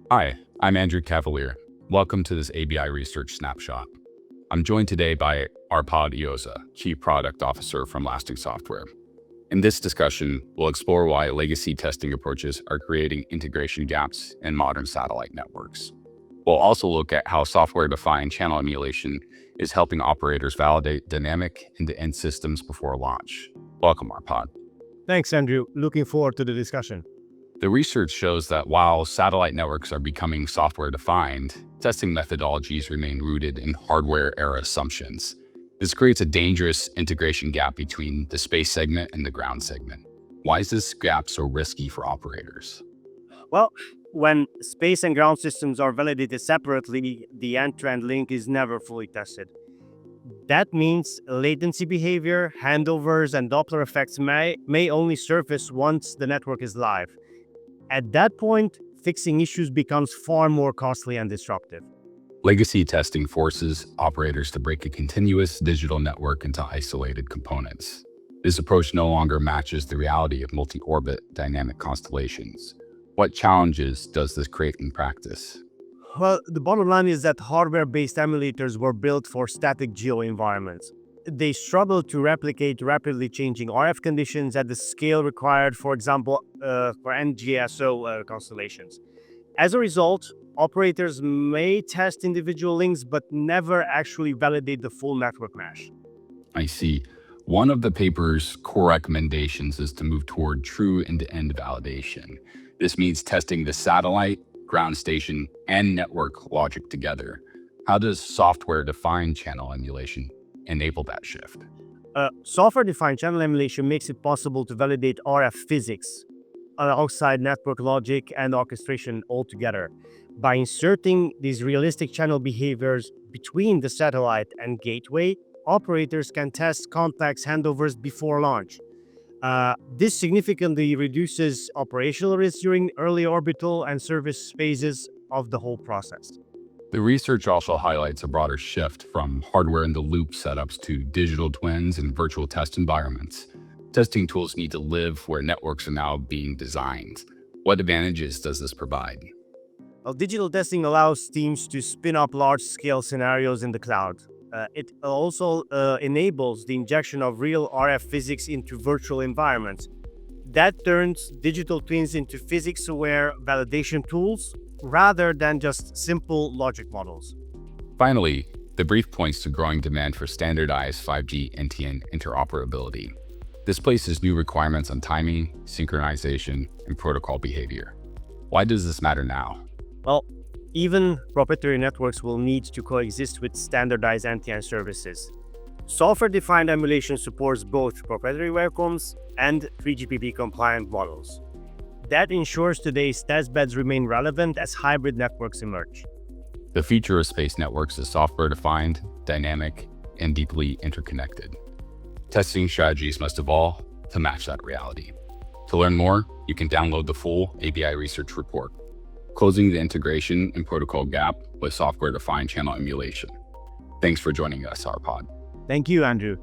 Hi, I'm Andrew Cavalier. Welcome to this ABI Research Snapshot. I'm joined today by Arpod Iozsa, Chief Product Officer from Lasting Software. In this discussion, we'll explore why legacy testing approaches are creating integration gaps in modern satellite networks. We'll also look at how software-defined channel emulation is helping operators validate dynamic end-to-end systems before launch. Welcome, Arpod. Thanks, Andrew. Looking forward to the discussion. The research shows that while satellite networks are becoming software-defined, testing methodologies remain rooted in hardware-era assumptions. This creates a dangerous integration gap between the space segment and the ground segment. Why is this gap so risky for operators? Well, when space and ground systems are validated separately, the end-to-end link is never fully tested. That means latency behavior, handovers, and Doppler effects may only surface once the network is live. At that point, fixing issues becomes far more costly and disruptive. Legacy testing forces operators to break a continuous digital network into isolated components. This approach no longer matches the reality of multi-orbit dynamic constellations. What challenges does this create in practice? Well, the bottom line is that hardware-based emulators were built for static geo environments. They struggle to replicate rapidly changing RF conditions at the scale required, for example, for NGSO constellations. As a result, operators may test individual links but never actually validate the full network mesh. I see. One of the paper's core recommendations is to move toward true end-to-end validation. This means testing the satellite, ground station, and network logic together. How does software-defined channel emulation enable that shift? Software-defined channel emulation makes it possible to validate RF physics alongside network logic and orchestration altogether. By inserting these realistic channel behaviors between the satellite and gateway, operators can test complex handovers before launch. This significantly reduces operational risk during early orbital and service phases of the whole process. The research also highlights a broader shift from hardware-in-the-loop setups to digital twins and virtual test environments. Testing tools need to live where networks are now being designed. What advantages does this provide? Well, digital testing allows teams to spin up large-scale scenarios in the cloud. It also enables the injection of real RF physics into virtual environments. That turns digital twins into physics-aware validation tools rather than just simple logic models. Finally, the brief points to growing demand for standardized 5G NTN interoperability. This places new requirements on timing, synchronization, and protocol behavior. Why does this matter now? Well, even proprietary networks will need to coexist with standardized NTN services. Software-defined emulation supports both proprietary waveforms and 3GPP-compliant models. That ensures today's testbeds remain relevant as hybrid networks emerge. The future of space networks is software-defined, dynamic, and deeply interconnected. Testing strategies must evolve to match that reality. To learn more, you can download the full ABI Research Report, Closing the Integration and Protocol Gap with Software-Defined Channel Emulation. Thanks for joining us, Arpod. Thank you, Andrew.